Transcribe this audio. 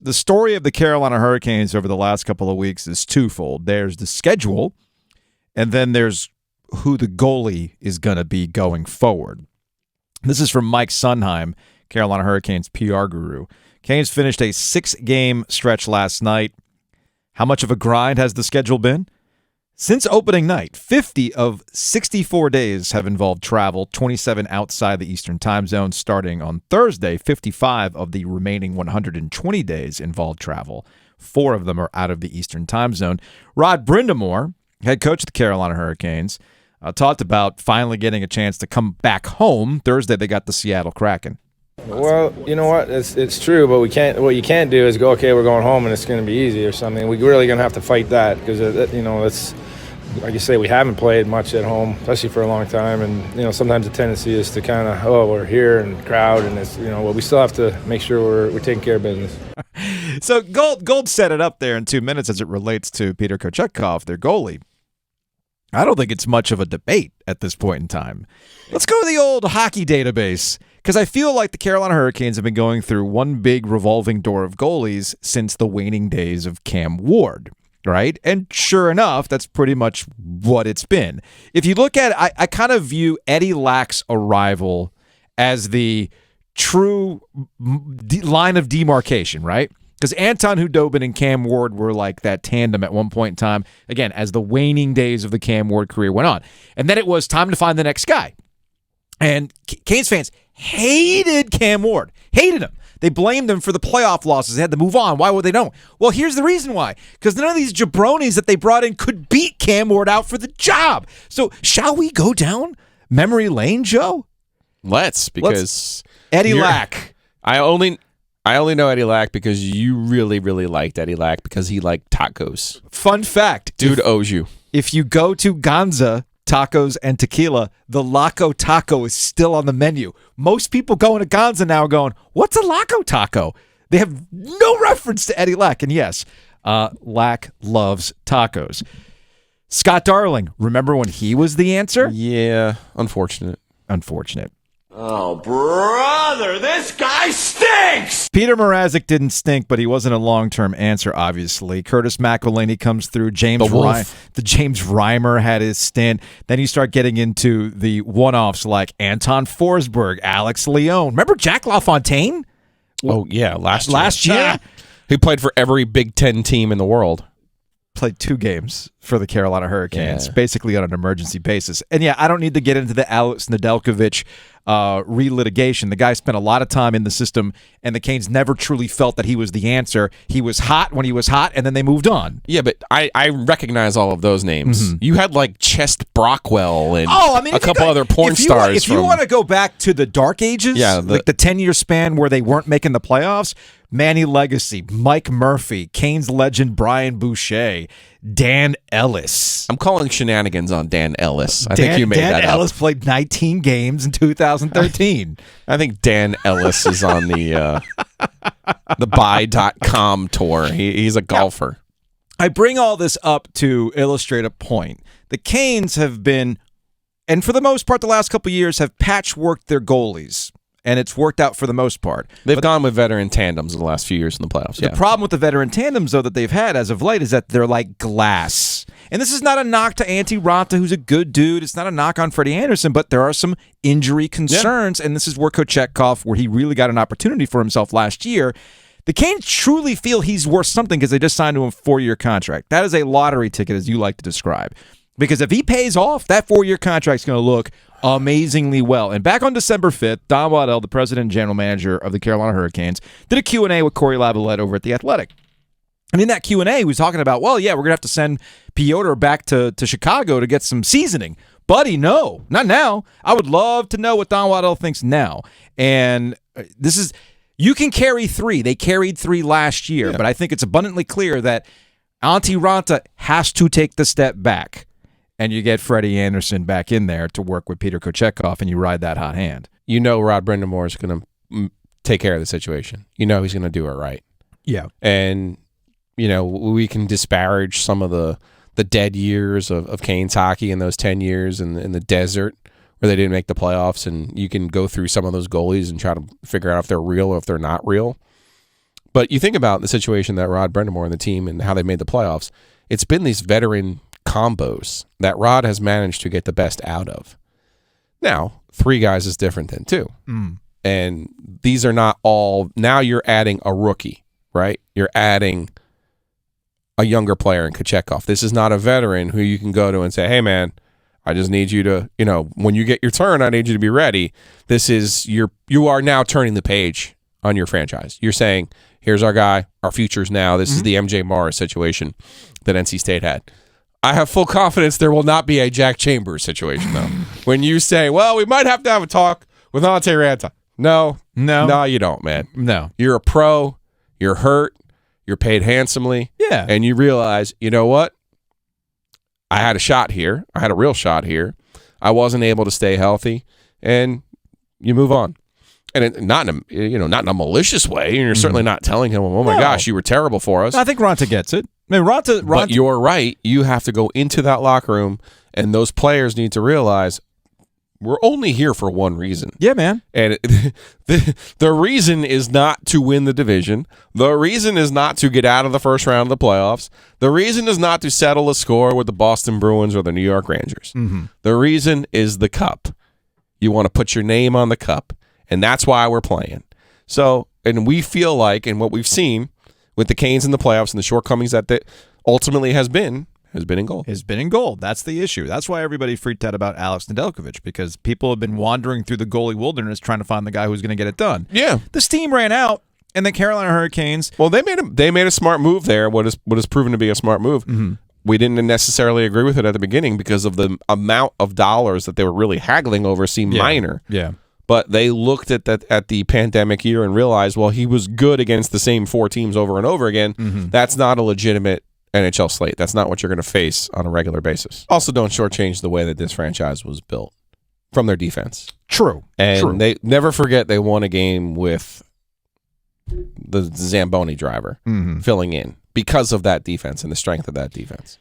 the story of the Carolina Hurricanes over the last couple of weeks is twofold. There's the schedule, and then there's who the goalie is going to be going forward. This is from Mike Sunheim, Carolina Hurricanes PR guru. Canes finished a 6-game stretch last night. How much of a grind has the schedule been? Since opening night, 50 of 64 days have involved travel, 27 outside the Eastern time zone. Starting on Thursday, 55 of the remaining 120 days involved travel. 4 of them are out of the Eastern time zone. Rod Brindamore, head coach of the Carolina Hurricanes, talked about finally getting a chance to come back home. Thursday, they got the Seattle Kraken. Well, you know what? It's true, but we can't. What you can't do is go, okay, we're going home and it's going to be easy or something. We're really going to have to fight that because it's like you say, we haven't played much at home, especially for a long time, and sometimes the tendency is to kind of we're here and crowd, and it's well, we still have to make sure we're taking care of business. So Gold set it up there in 2 minutes as it relates to Pyotr Kochetkov, their goalie. I don't think it's much of a debate at this point in time. Let's go to the old hockey database, because I feel like the Carolina Hurricanes have been going through one big revolving door of goalies since the waning days of Cam Ward, right? And sure enough, that's pretty much what it's been. If you look at it, I kind of view Eddie Lack's arrival as the true line of demarcation, right? Because Anton Hudobin and Cam Ward were like that tandem at one point in time, again, as the waning days of the Cam Ward career went on. And then it was time to find the next guy. And Canes fans hated Cam Ward, hated him. They blamed him for the playoff losses. They had to move on. Why would they don't? Well, here's the reason why. Because none of these jabronis that they brought in could beat Cam Ward out for the job. So shall we go down memory lane, Joe? Let's. Eddie Lack. I only know Eddie Lack because you really, really liked Eddie Lack because he liked tacos. Fun fact. Dude owes you. If you go to Gonza Tacos and Tequila, the Laco Taco is still on the menu. Most people going to Gonza now are going, what's a Laco Taco? They have no reference to Eddie Lack. And yes, Lack loves tacos. Scott Darling, remember when he was the answer? Yeah, unfortunate. Oh, brother, this guy stinks! Peter Mrazek didn't stink, but he wasn't a long-term answer, obviously. Curtis McElhaney comes through. James Reimer had his stint. Then you start getting into the one-offs like Anton Forsberg, Alex Leone. Remember Jack LaFontaine? Oh, yeah, last year? He played for every Big Ten team in the world. Played 2 games for the Carolina Hurricanes, basically on an emergency basis. And yeah, I don't need to get into the Alex Nedeljkovic relitigation. The guy spent a lot of time in the system, and the Canes never truly felt that he was the answer. He was hot when he was hot, and then they moved on. Yeah, but I recognize all of those names. Mm-hmm. You had like Chest Brockwell and a couple other porn stars. If you want to go back to the dark ages, like the 10-year span where they weren't making the playoffs, Manny Legacy, Mike Murphy, Canes legend Brian Boucher, Dan Ellis. I'm calling shenanigans on Dan Ellis. I think you made that up. Dan Ellis played 19 games in 2013. I think Dan Ellis is on the buy.com tour. He's a golfer. I bring all this up to illustrate a point. The Canes have been, and for the most part the last couple of years, have patchworked their goalies. And it's worked out for the most part. They've gone with veteran tandems in the last few years in the playoffs. The problem with the veteran tandems, though, that they've had as of late is that they're like glass. And this is not a knock to Antti Raanta, who's a good dude. It's not a knock on Freddie Anderson, but there are some injury concerns. And this is where Kochetkov, where he really got an opportunity for himself last year. The Canes truly feel he's worth something because they just signed to him a 4-year contract. That is a lottery ticket, as you like to describe. Because if he pays off, that 4-year contract is going to look amazingly well. And back on December 5th, Don Waddell, the president and general manager of the Carolina Hurricanes, did a Q&A with Corey Lavalette over at The Athletic. And in that Q&A, he was talking about, well, yeah, we're going to have to send Pyotr back to Chicago to get some seasoning. Buddy, no, not now. I would love to know what Don Waddell thinks now. And this is, you can carry 3. They carried 3 last year, but I think it's abundantly clear that Antti Raanta has to take the step back. And you get Freddie Anderson back in there to work with Pyotr Kochetkov, and you ride that hot hand. You know Rod Brindamore is going to take care of the situation. You know he's going to do it right. Yeah. And, we can disparage some of the dead years of Canes hockey and those 10 years in the desert where they didn't make the playoffs, and you can go through some of those goalies and try to figure out if they're real or if they're not real. But you think about the situation that Rod Brendamore and the team and how they made the playoffs. It's been these veteran combos that Rod has managed to get the best out of. Now, 3 guys is different than 2. And these are not all. Now you're adding a rookie, right? You're adding a younger player in Kochetkov. This is not a veteran who you can go to and say, hey, man, I just need you to, when you get your turn, I need you to be ready. This is you are now turning the page on your franchise. You're saying, here's our guy, our future's now. This is the MJ Morris situation that NC State had. I have full confidence there will not be a Jack Chambers situation, though. When you say, well, we might have to have a talk with Ante Ranta. No, you don't, man. No. You're a pro. You're hurt. You're paid handsomely. Yeah. And you realize, you know what? I had a shot here. I had a real shot here. I wasn't able to stay healthy. And you move on. And not in a malicious way. And you're certainly not telling him, oh, my gosh, you were terrible for us. I think Ranta gets it. I mean, Ranta. But you're right. You have to go into that locker room, and those players need to realize we're only here for one reason. Yeah, man. And the reason is not to win the division. The reason is not to get out of the first round of the playoffs. The reason is not to settle a score with the Boston Bruins or the New York Rangers. The reason is the cup. You want to put your name on the cup, and that's why we're playing. So, and we feel like, and what we've seen with the Canes in the playoffs and the shortcomings that ultimately has been in goal. Has been in goal. That's the issue. That's why everybody freaked out about Alex Nedeljkovic, because people have been wandering through the goalie wilderness trying to find the guy who's going to get it done. Yeah. The steam ran out, and the Carolina Hurricanes. Well, they made a smart move there. What is proven to be a smart move. We didn't necessarily agree with it at the beginning because of the amount of dollars that they were really haggling over seemed minor. Yeah. But they looked at the pandemic year and realized, well, he was good against the same 4 teams over and over again. That's not a legitimate NHL slate. That's not what you're going to face on a regular basis. Also, don't shortchange the way that this franchise was built from their defense. True. And they never forget they won a game with the Zamboni driver filling in because of that defense and the strength of that defense.